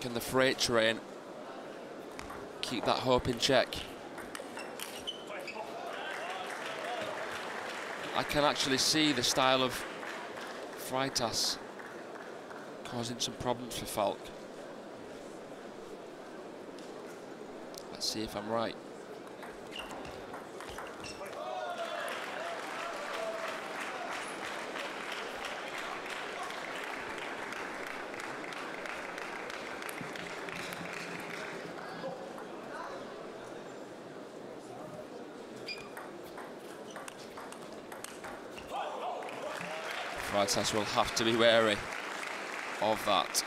Can the freight train keep that hope in check? I can actually see the style of FREITAS causing some problems for FALCK. Let's see if I'm right. FREITAS will have to be wary of that.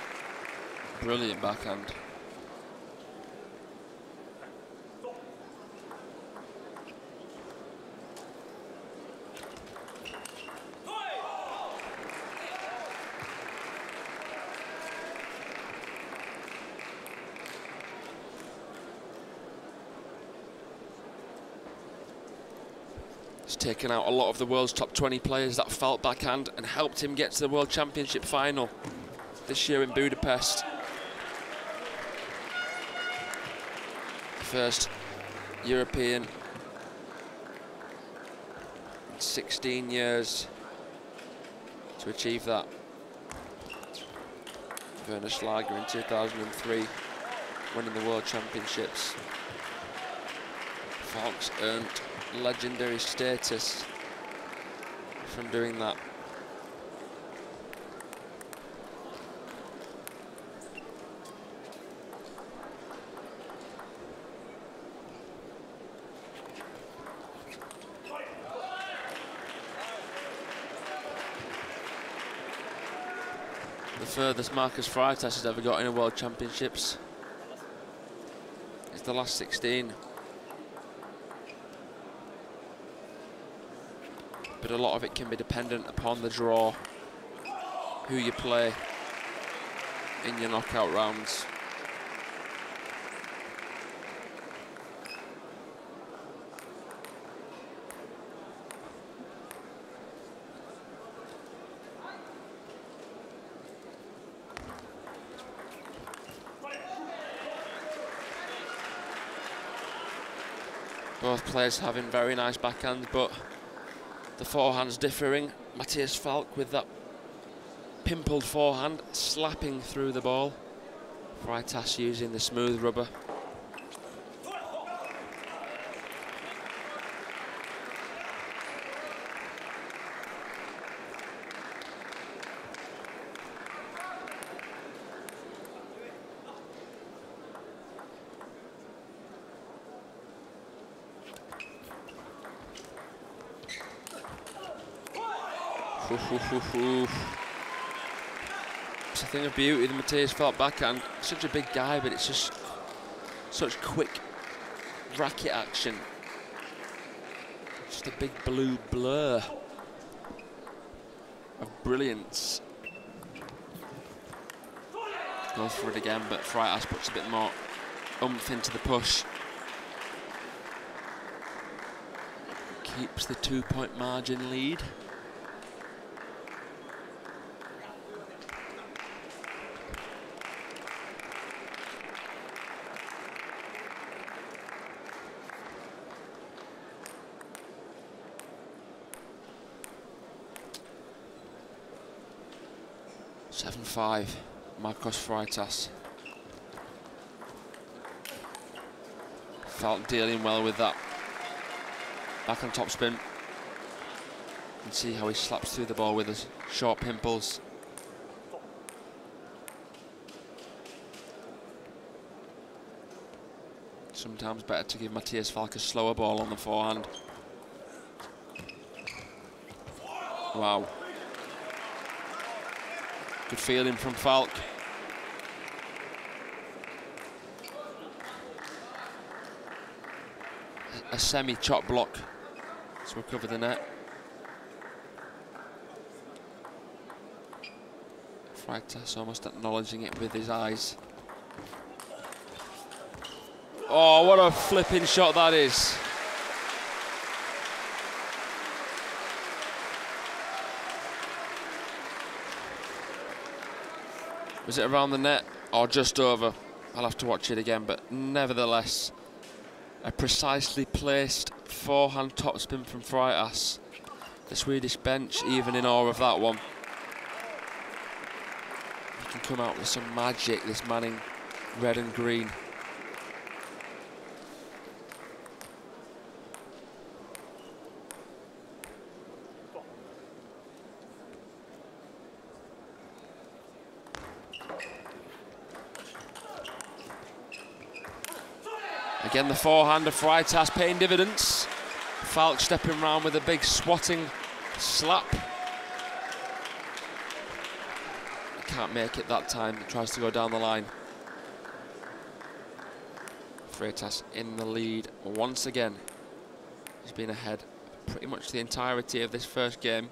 Brilliant backhand. It's taken out a lot of the world's top 20 players, that FALCK backhand, and helped him get to the World Championship final this year in Budapest. First European in 16 years to achieve that. Werner Schlager in 2003, winning the World Championships. FALCK's earned legendary status from doing that. The furthest Marcus FREITAS has ever got in a World Championships is the last 16. But a lot of it can be dependent upon the draw, who you play in your knockout rounds. Both players having very nice backhands, but the forehand's differing. Mattias FALCK with that pimpled forehand, slapping through the ball. FREITAS using the smooth rubber. It's a thing of beauty, the Mattias FALCK backhand. Such a big guy, but it's just such quick racket action. Just a big blue blur of brilliance. Goes for it again, but FREITAS puts a bit more oomph into the push. Keeps the 2-point margin lead. Five, Marcus FREITAS. FALCK dealing well with that back on top spin. And see how he slaps through the ball with his short pimples. Sometimes better to give Mattias FALCK a slower ball on the forehand. Wow. Good feeling from FALCK. A semi-chop block to recover the net. FREITAS almost acknowledging it with his eyes. Oh, what a flipping shot that is. Was it around the net? or just over. I'll have to watch it again, but nevertheless, a precisely placed forehand topspin from FREITAS. The Swedish bench even in awe of that one. He can come out with some magic, this man in red and green. Again, the forehand of FREITAS paying dividends. Falck stepping round with a big swatting slap. Can't make it that time. He tries to go down the line. FREITAS in the lead once again. He's been ahead pretty much the entirety of this first game.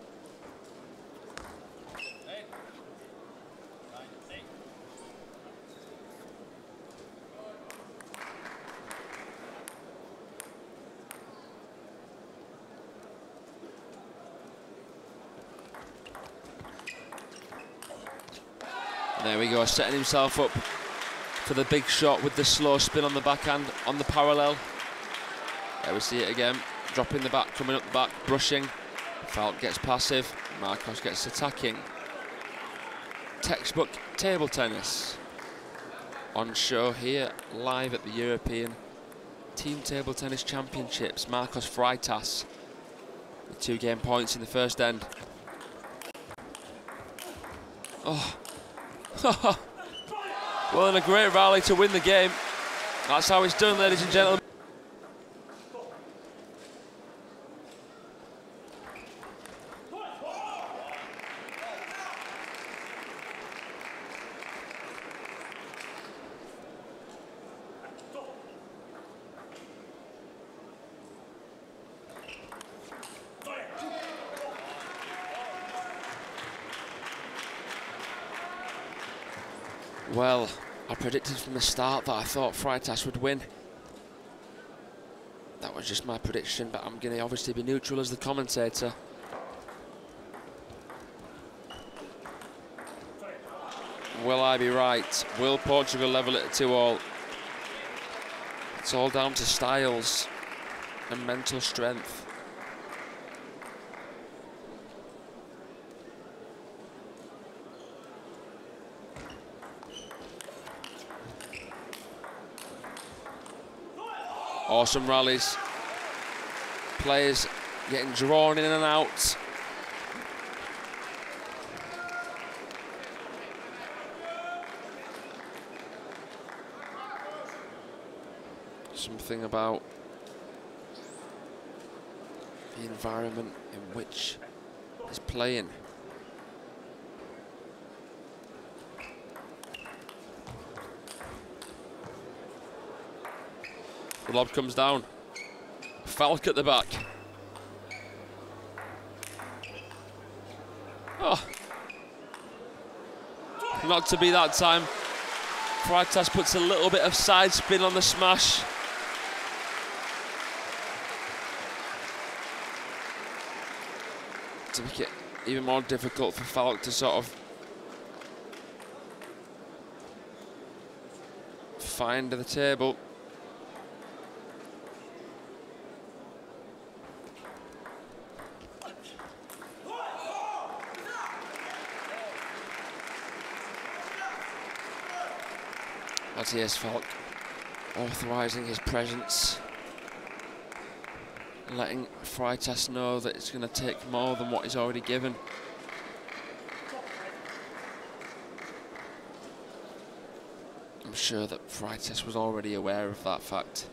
There we go, setting himself up for the big shot with the slow spin on the backhand, on the parallel. There we see it again, dropping the back, coming up the back, brushing. Falck gets passive, Marcos gets attacking. Textbook table tennis on show here, live at the European Team Table Tennis Championships. Marcos FREITAS with 2 game points in the first end. Oh. Well, in a great rally to win the game. That's how it's done, ladies and gentlemen. Well, I predicted from the start that I thought FREITAS would win. That was just my prediction, but I'm going to obviously be neutral as the commentator. Will I be right? Will Portugal level it at 2-all? It's all down to styles and mental strength. Awesome rallies. Players getting drawn in and out. Something about the environment in which he's playing. The lob comes down. Falck at the back. Oh. Not to be that time. FREITAS puts a little bit of side spin on the smash. To make it even more difficult for Falck to sort of find the table. Mattias FALCK authorising his presence, letting FREITAS know that it's going to take more than what he's already given. I'm sure that FREITAS was already aware of that fact.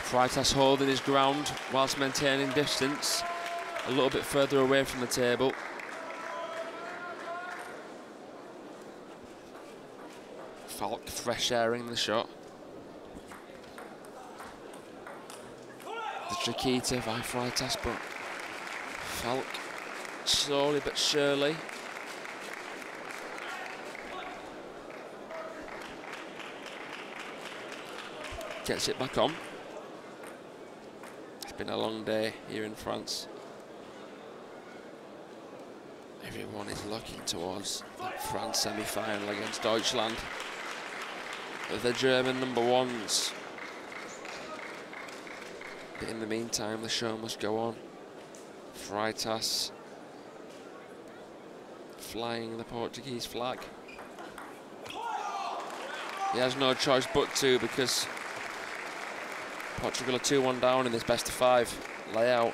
FREITAS holding his ground whilst maintaining distance, a little bit further away from the table. FALCK fresh airing the shot. The Chiquita by FREITAS, but FALCK slowly but surely gets it back on. It's been a long day here in France. Everyone is looking towards that France semi-final against Deutschland with the German number ones. But in the meantime, the show must go on. FREITAS flying the Portuguese flag. He has no choice but to, because Portugal are 2-1 down in this best-of-5 layout.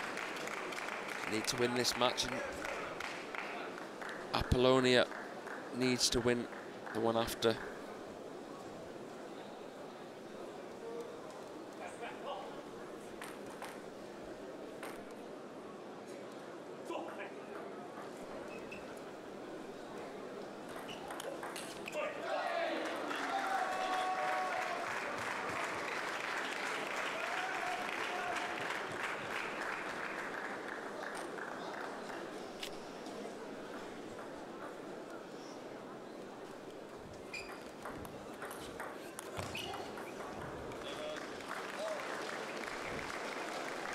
Need to win this match, and Apollonia needs to win the one after.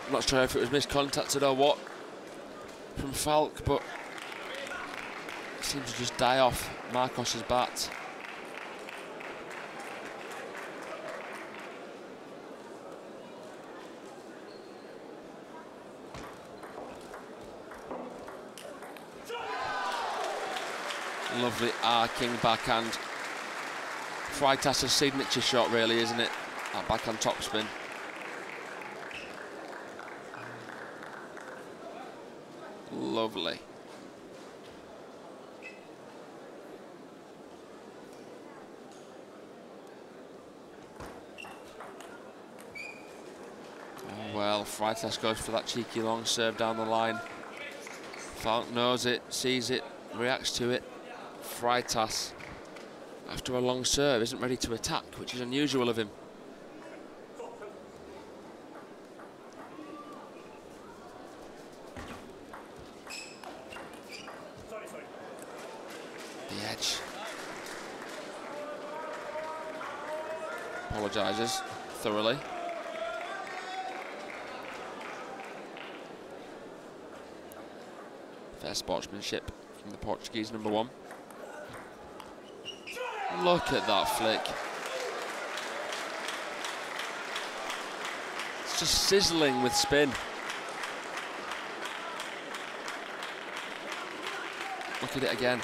I'm not sure if it was miscontacted or what from FALCK, but it seemed to just die off Marcos's bat. Lovely arcing backhand. FREITAS' signature shot, really, isn't it? That backhand topspin. Lovely. Well, FREITAS goes for that cheeky long serve down the line. FALCK knows it, sees it, reacts to it. FREITAS, after a long serve, isn't ready to attack, which is unusual of him. The edge. Apologises thoroughly. Fair sportsmanship from the Portuguese number one. Look at that flick. It's just sizzling with spin. Look at it again.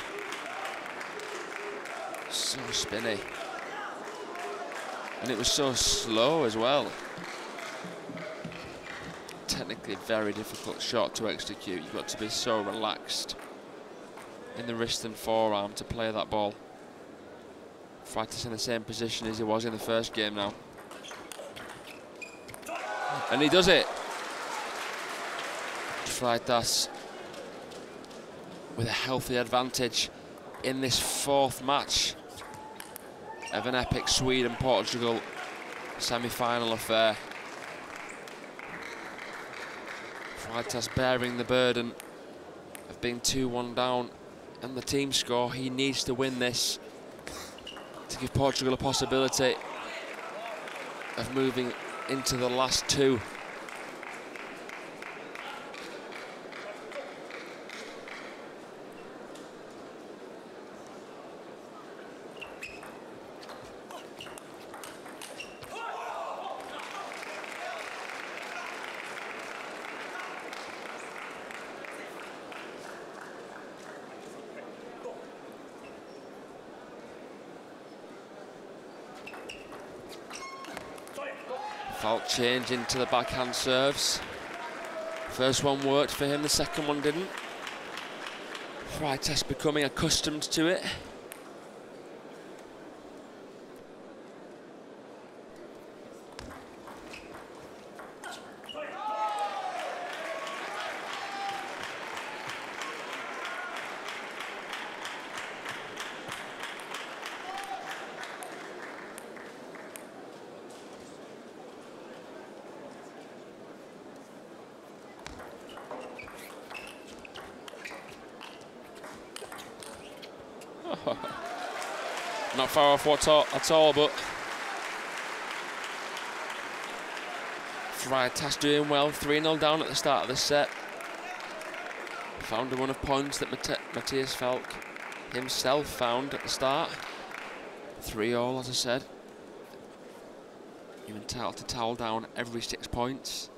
So spinny. And it was so slow as well. Technically a very difficult shot to execute. You've got to be so relaxed in the wrist and forearm to play that ball. FREITAS in the same position as he was in the first game now. And he does it. FREITAS with a healthy advantage in this fourth match of an epic Sweden-Portugal semi-final affair. FREITAS bearing the burden of being 2-1 down, and the team score. He needs to win this to give Portugal a possibility of moving into the last two. FALCK change into the backhand serves. First one worked for him, the second one didn't. FREITAS becoming accustomed to it. Not far off at all, but FREITAS doing well. 3-0 down at the start of the set. Found a run of points that Mattias FALCK himself found at the start. 3-all, as I said. You're entitled to towel down every 6 points.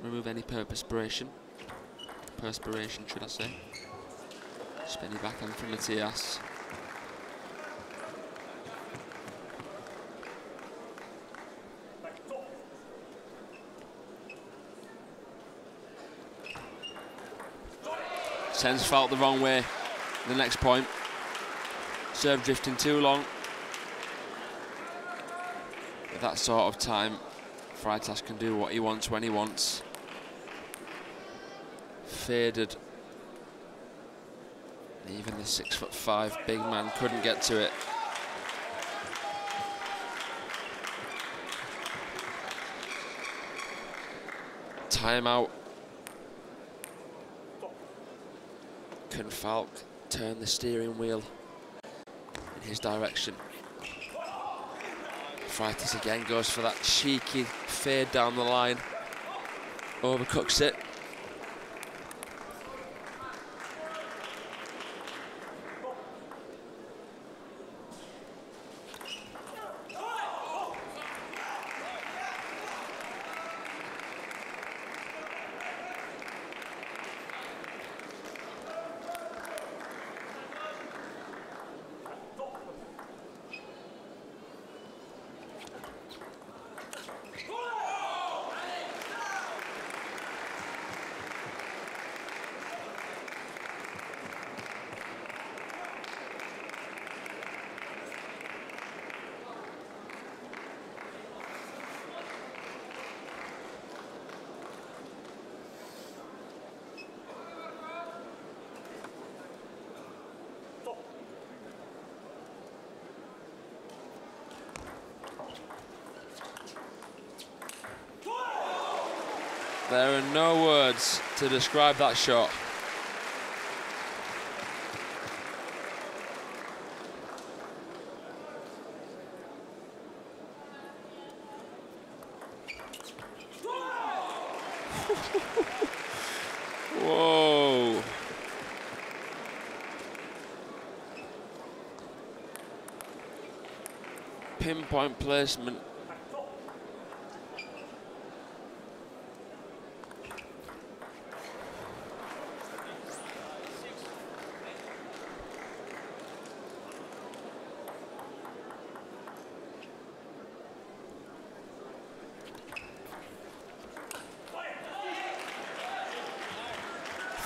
Remove any perspiration, should I say. Spinny backhand from Mattias. Sends FALCK the wrong way. The next point. Serve drifting too long. At that sort of time, FREITAS can do what he wants when he wants. Faded. Even the 6'5" big man couldn't get to it. Timeout. Can FALCK turn the steering wheel in his direction? FREITAS again goes for that cheeky fade down the line. Overcooks it. There are no words to describe that shot. Whoa. Pinpoint placement.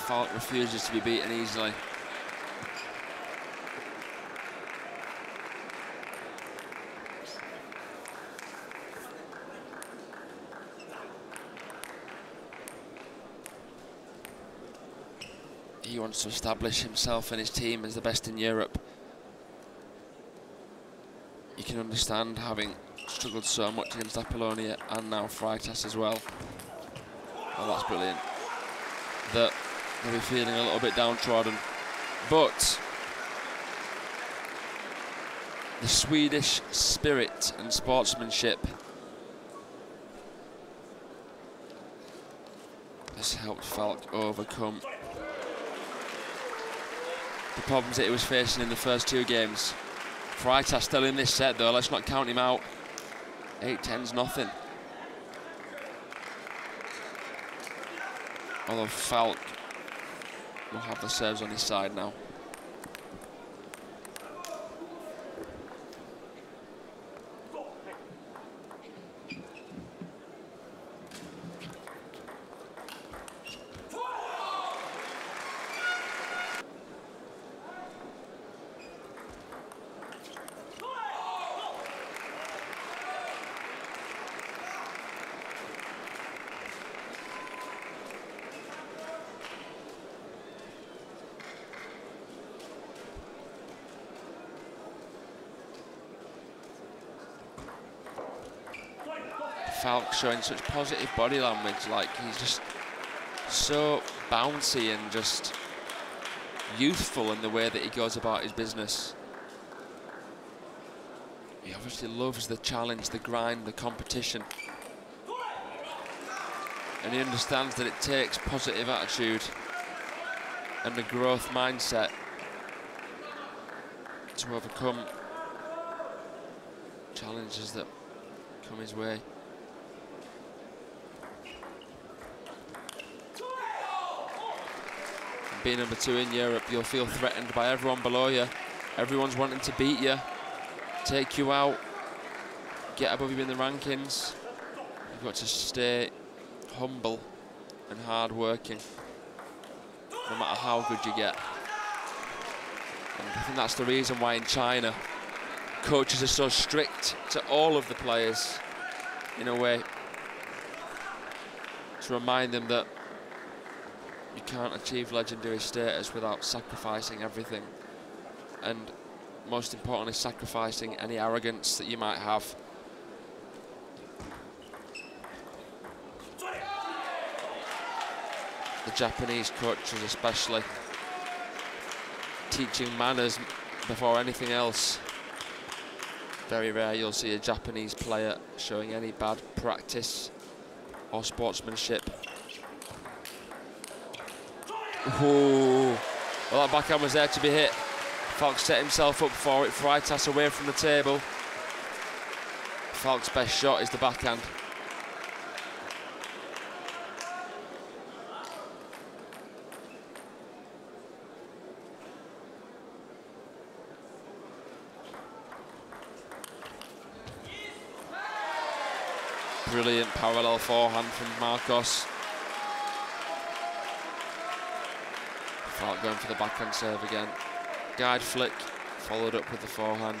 FALCK refuses to be beaten easily. He wants to establish himself and his team as the best in Europe. You can understand having struggled so much against Apollonia and now FREITAS as well. Oh, that's brilliant. That they'll be feeling a little bit downtrodden. But the Swedish spirit and sportsmanship has helped FALCK overcome the problems that he was facing in the first 2 games. FREITAS still in this set though, let's not count him out. 8-10's nothing. Although FALCK will have the serves on his side now. FALCK showing such positive body language, like he's just so bouncy and just youthful in the way that he goes about his business. He obviously loves the challenge, the grind, the competition. And he understands that it takes positive attitude and a growth mindset to overcome challenges that come his way. And being number 2 in Europe, you'll feel threatened by everyone below you. Everyone's wanting to beat you, take you out, get above you in the rankings. You've got to stay humble and hard working, no matter how good you get. And I think that's the reason why in China, coaches are so strict to all of the players, in a way, to remind them that you can't achieve legendary status without sacrificing everything. And most importantly, sacrificing any arrogance that you might have. The Japanese coaches especially, teaching manners before anything else. Very rare you'll see a Japanese player showing any bad practice or sportsmanship. Ooh. Well, that backhand was there to be hit. Falk set himself up for it. FREITAS away from the table. Falk's best shot is the backhand. Brilliant parallel forehand from Marcos. Falk going for the backhand serve again. Guide flick, followed up with the forehand.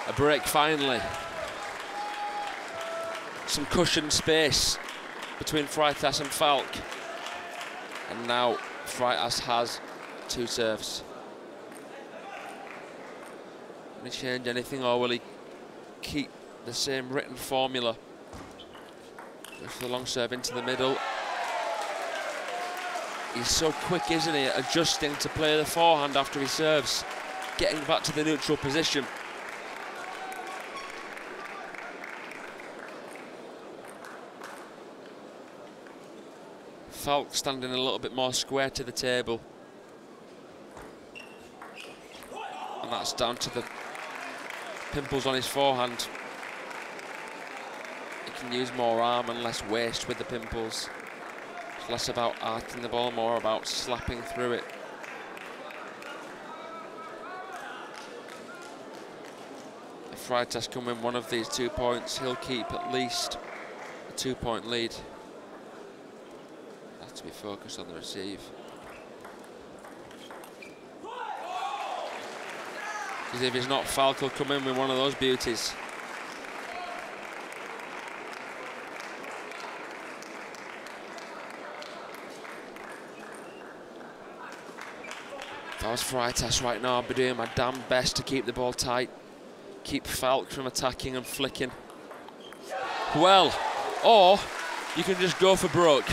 A break finally. Some cushioned space between FREITAS and Falk. And now FREITAS has 2 serves. Will he change anything, or will he keep the same written formula? Goes for the long serve into the middle. He's so quick, isn't he, at adjusting to play the forehand after he serves, getting back to the neutral position. Falk standing a little bit more square to the table. And that's down to the pimples on his forehand. He can use more arm and less waist with the pimples. It's less about arcing the ball, more about slapping through it. If FREITAS can win one of these 2 points, he'll keep at least a 2-point lead. Has to be focused on the receive. Because if he's not, Falk will come in with one of those beauties. If I was FREITAS right now, I'd be doing my damn best to keep the ball tight, keep Falk from attacking and flicking. Well, or you can just go for broke.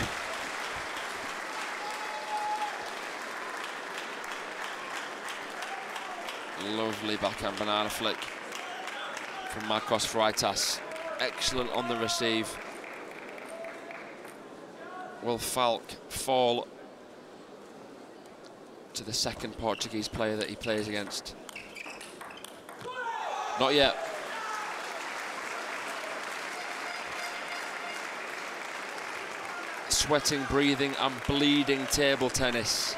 Lovely backhand banana flick from Marcos FREITAS. Excellent on the receive. Will Falk fall to the second Portuguese player that he plays against? Not yet. Sweating, breathing and bleeding table tennis.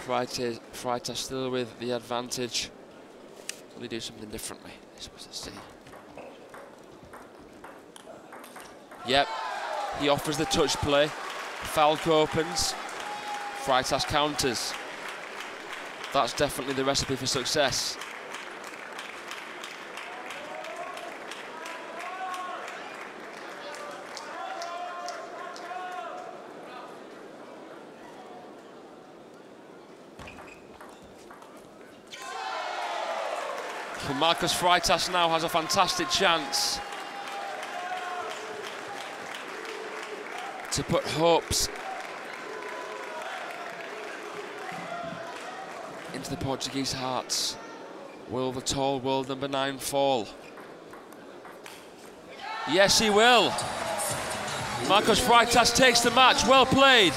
FREITAS still with the advantage. Will he do something differently? Let's see. Yep, he offers the touch play. Falk opens. FREITAS counters. That's definitely the recipe for success. And Marcus FREITAS now has a fantastic chance to put hopes into the Portuguese hearts. Will the tall world number 9 fall? Yes, he will. Marcus FREITAS takes the match. Well played.